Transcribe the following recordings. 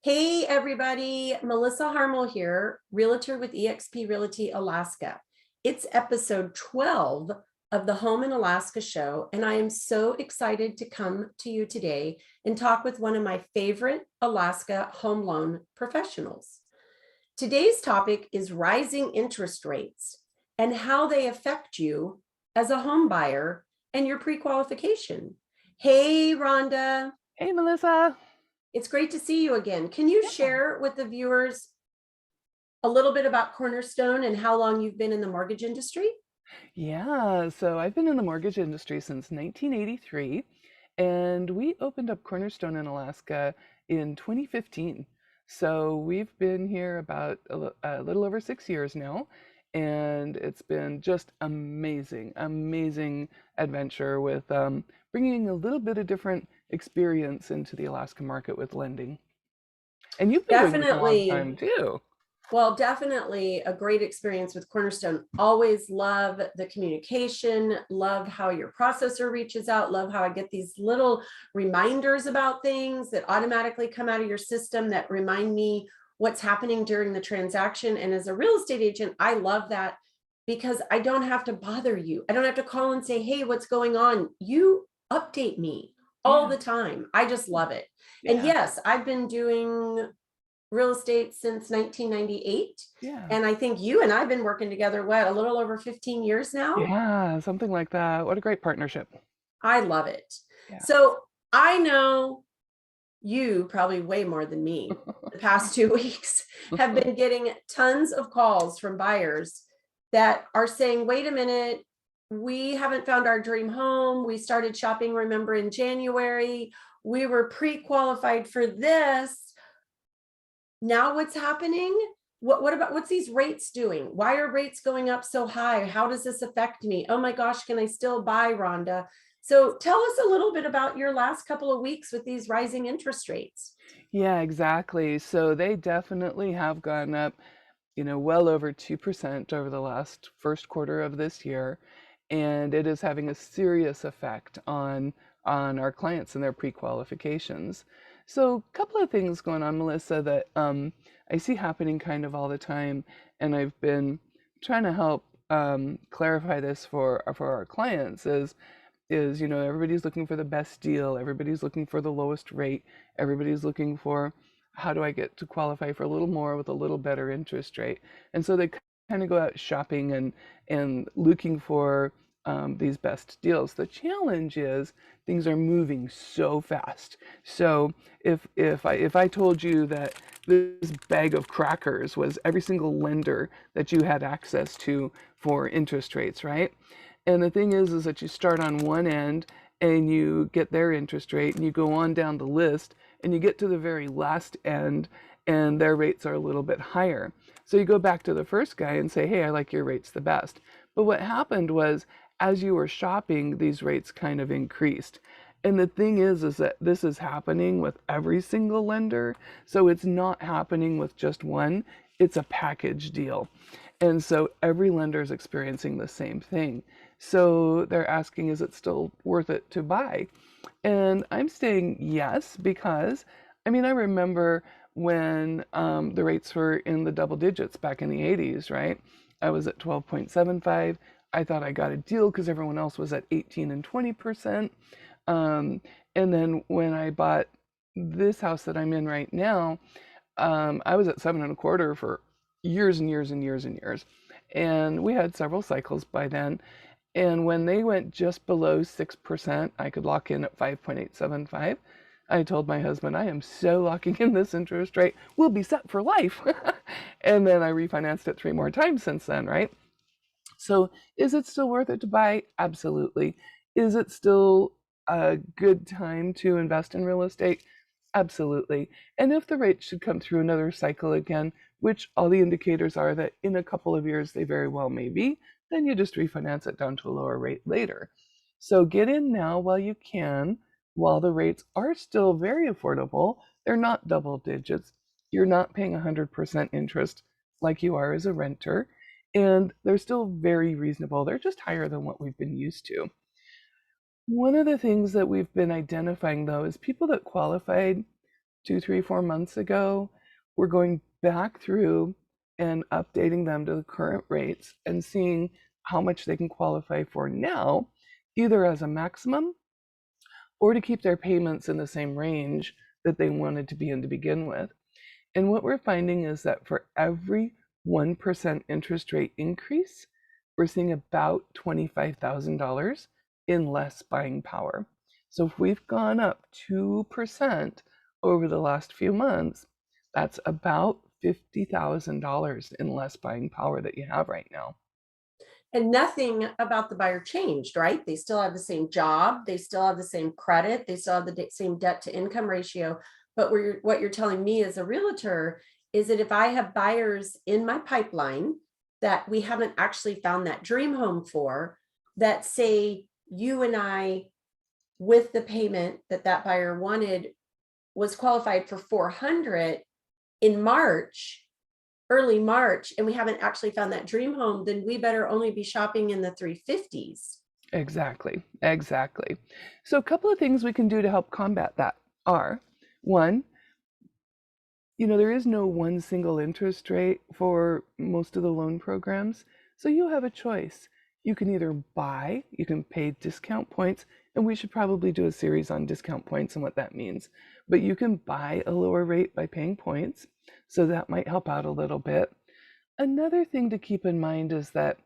Hey everybody, Melissa Harmel here, Realtor with eXp Realty Alaska. It's episode 12 of the Home in Alaska show, and I am so excited to come to you today and talk with one of my favorite Alaska home loan professionals. Today's topic is rising interest rates and how they affect you as a home buyer and your pre-qualification. Hey Rhonda. Hey, Melissa. It's great to see you again. Can you Yeah. share with the viewers a little bit about Cornerstone and how long you've been in the mortgage industry? Yeah, so I've been in the mortgage industry since 1983, and we opened up Cornerstone in Alaska in 2015. So we've been here about a little over 6 years now, and it's been just amazing, amazing adventure with bringing a little bit of different experience into the Alaska market with lending. And you've been doing this a long Definitely. time too. Well, definitely a great experience with Cornerstone. Always love the communication, love how your processor reaches out, love how I get these little reminders about things that automatically come out of your system that remind me what's happening during the transaction. And as a real estate agent, I love that because I don't have to bother you. I don't have to call and say, hey, what's going on? You update me all Yeah, the time. I just love it. And yeah, yes, I've been doing real estate since 1998. yeah. And I think you and I've been working together, what, a little over 15 years now? Yeah, something like that. What a great partnership. I love it. Yeah. So I know you probably way more than me. The past 2 weeks have been getting tons of calls from buyers that are saying, wait a minute, we haven't found our dream home. We started shopping, remember, in January. We were pre-qualified for this. Now what's happening? What about what's these rates doing? Why are rates going up so high? How does this affect me? Oh my gosh, can I still buy, Rhonda? So tell us a little bit about your last couple of weeks with these rising interest rates. Yeah, exactly. So they definitely have gone up, well over 2% over the last first quarter of this year, and it is having a serious effect on our clients and their pre-qualifications. So a couple of things going on, Melissa, that I see happening kind of all the time, and I've been trying to help clarify this for our clients is everybody's looking for the best deal, everybody's looking for the lowest rate, everybody's looking for how do I get to qualify for a little more with a little better interest rate. And so they kind of go out shopping and looking for these best deals. The challenge is things are moving so fast. So if I told you that this bag of crackers was every single lender that you had access to for interest rates, right? And the thing is that you start on one end and you get their interest rate and you go on down the list and you get to the very last end and their rates are a little bit higher. So you go back to the first guy and say, hey, I like your rates the best. But what happened was as you were shopping, these rates kind of increased. And the thing is that this is happening with every single lender. So it's not happening with just one, it's a package deal. And so every lender is experiencing the same thing. So they're asking, is it still worth it to buy? And I'm saying yes, because I mean, I remember when the rates were in the double digits back in the 80s, right? I was at 12.75. I thought I got a deal because everyone else was at 18 and 20%. Um, and then when I bought this house that I'm in right now, I was at 7.25 for years and years and years and years. And we had several cycles by then. And when they went just below 6%, I could lock in at 5.875. I told my husband, I am so locking in this interest rate. We'll be set for life. And then I refinanced it 3 more times since then, right? So is it still worth it to buy? Absolutely. Is it still a good time to invest in real estate? Absolutely. And if the rates should come through another cycle again, which all the indicators are that in a couple of years they very well may be, then you just refinance it down to a lower rate later. So get in now while you can, while the rates are still very affordable. They're not double digits. You're not paying 100% interest like you are as a renter, and they're still very reasonable. They're just higher than what we've been used to. One of the things that we've been identifying though is people that qualified 2, 3, 4 months ago, we're going back through and updating them to the current rates and seeing how much they can qualify for now, either as a maximum or to keep their payments in the same range that they wanted to be in to begin with. And what we're finding is that for every 1% interest rate increase, we're seeing about $25,000 in less buying power. So if we've gone up 2% over the last few months, that's about $50,000 in less buying power that you have right now. And nothing about the buyer changed, right? They still have the same job, they still have the same credit, they still have the same debt to income ratio. But what you're telling me as a realtor is that if I have buyers in my pipeline that we haven't actually found that dream home for, that say you and I, with the payment that that buyer wanted, was qualified for 400 in March, early March, and we haven't actually found that dream home, then we better only be shopping in the 350s. Exactly, exactly. So a couple of things we can do to help combat that are, one, there is no one single interest rate for most of the loan programs. So you have a choice. You can either buy, you can pay discount points, and we should probably do a series on discount points and what that means. But you can buy a lower rate by paying points. So that might help out a little bit. Another thing to keep in mind is that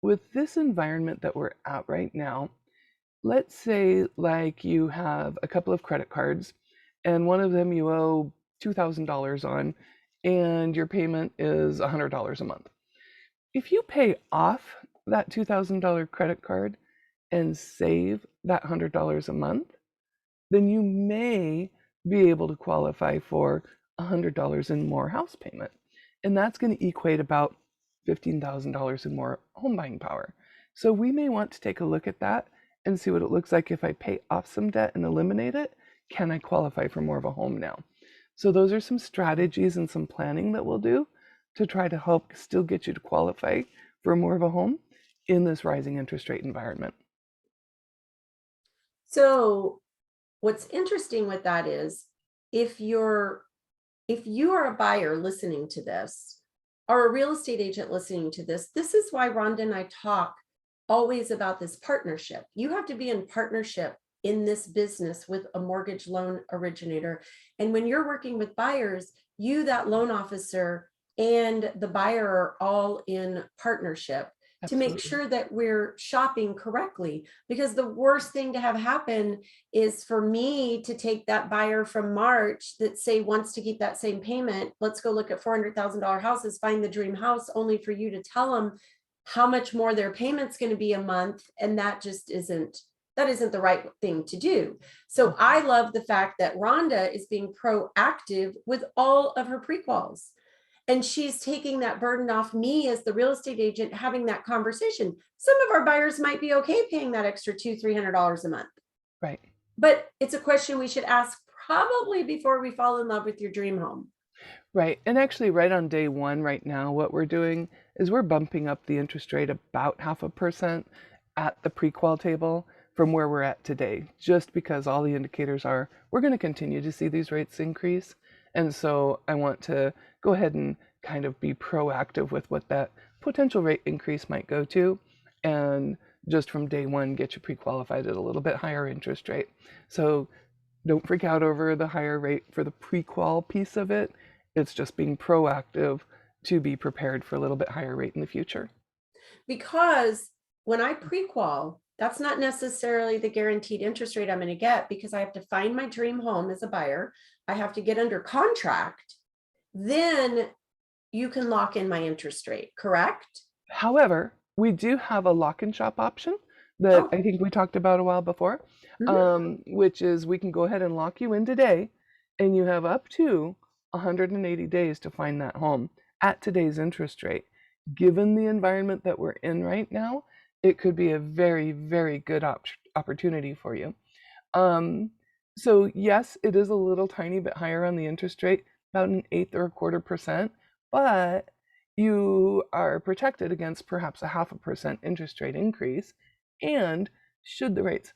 with this environment that we're at right now, let's say like you have a couple of credit cards and one of them you owe $2,000 on and your payment is $100 a month. If you pay off that $2,000 credit card and save that $100 a month, then you may be able to qualify for $100 in more house payment. And that's going to equate about $15,000 in more home buying power. So we may want to take a look at that and see what it looks like if I pay off some debt and eliminate it. Can I qualify for more of a home now? So those are some strategies and some planning that we'll do to try to help still get you to qualify for more of a home in this rising interest rate environment. So what's interesting with that is if you are a buyer listening to this or a real estate agent listening to this, this is why Rhonda and I talk always about this partnership. You have to be in partnership in this business with a mortgage loan originator. And when you're working with buyers, you, that loan officer, and the buyer are all in partnership to make Absolutely. sure that we're shopping correctly. Because the worst thing to have happen is for me to take that buyer from March that say wants to keep that same payment. Let's go look at $400,000 houses, find the dream house, only for you to tell them how much more their payment's going to be a month. And that just isn't the right thing to do. So I love the fact that Rhonda is being proactive with all of her prequals. And she's taking that burden off me as the real estate agent, having that conversation. Some of our buyers might be okay paying that extra $200-$300 a month. Right. But it's a question we should ask probably before we fall in love with your dream home. Right. And actually, right on day one, right now, what we're doing is we're bumping up the interest rate about 0.5% at the pre-qual table from where we're at today, just because all the indicators are we're going to continue to see these rates increase. And so I want to go ahead and kind of be proactive with what that potential rate increase might go to. And just from day one, get you pre-qualified at a little bit higher interest rate. So don't freak out over the higher rate for the pre-qual piece of it. It's just being proactive to be prepared for a little bit higher rate in the future. Because when I pre-qual, that's not necessarily the guaranteed interest rate I'm going to get, because I have to find my dream home as a buyer. I have to get under contract. Then you can lock in my interest rate, correct? However, we do have a lock and shop option that Oh, I think we talked about a while before, which is we can go ahead and lock you in today, and you have up to 180 days to find that home at today's interest rate. Given the environment that we're in right now, it could be a very, very good opportunity for you. So yes, it is a little tiny bit higher on the interest rate, about 1/8 or 1/4%, but you are protected against perhaps a 0.5% interest rate increase. And should the rates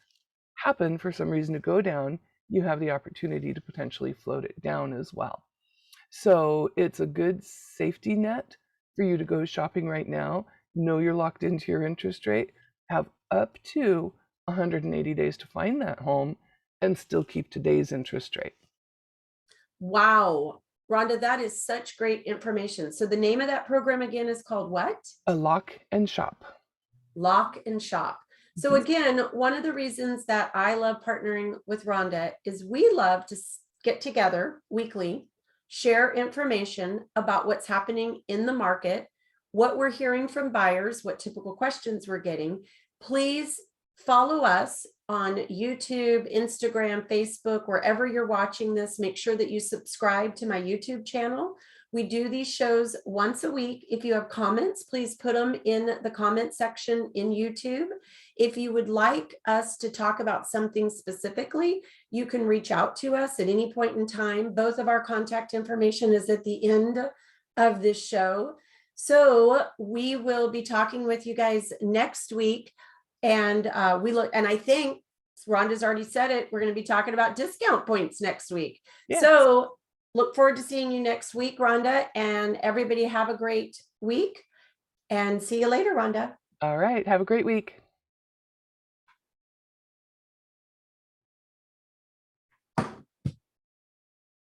happen for some reason to go down, you have the opportunity to potentially float it down as well. So it's a good safety net for you to go shopping right now. Know you're locked into your interest rate, have up to 180 days to find that home, and still keep today's interest rate. Wow. Rhonda, that is such great information. So the name of that program again is called what? A lock and shop. Lock and Shop. So again, one of the reasons that I love partnering with Rhonda is we love to get together weekly, share information about what's happening in the market, what we're hearing from buyers, what typical questions we're getting. Please follow us on YouTube, Instagram, Facebook, wherever you're watching this. Make sure that you subscribe to my YouTube channel. We do these shows once a week. If you have comments, please put them in the comment section in YouTube. If you would like us to talk about something specifically, you can reach out to us at any point in time. Both of our contact information is at the end of this show. So we will be talking with you guys next week. And I think Rhonda's already said it, we're going to be talking about discount points next week. Yes. So look forward to seeing you next week, Rhonda, and everybody have a great week and see you later, Rhonda. All right. Have a great week.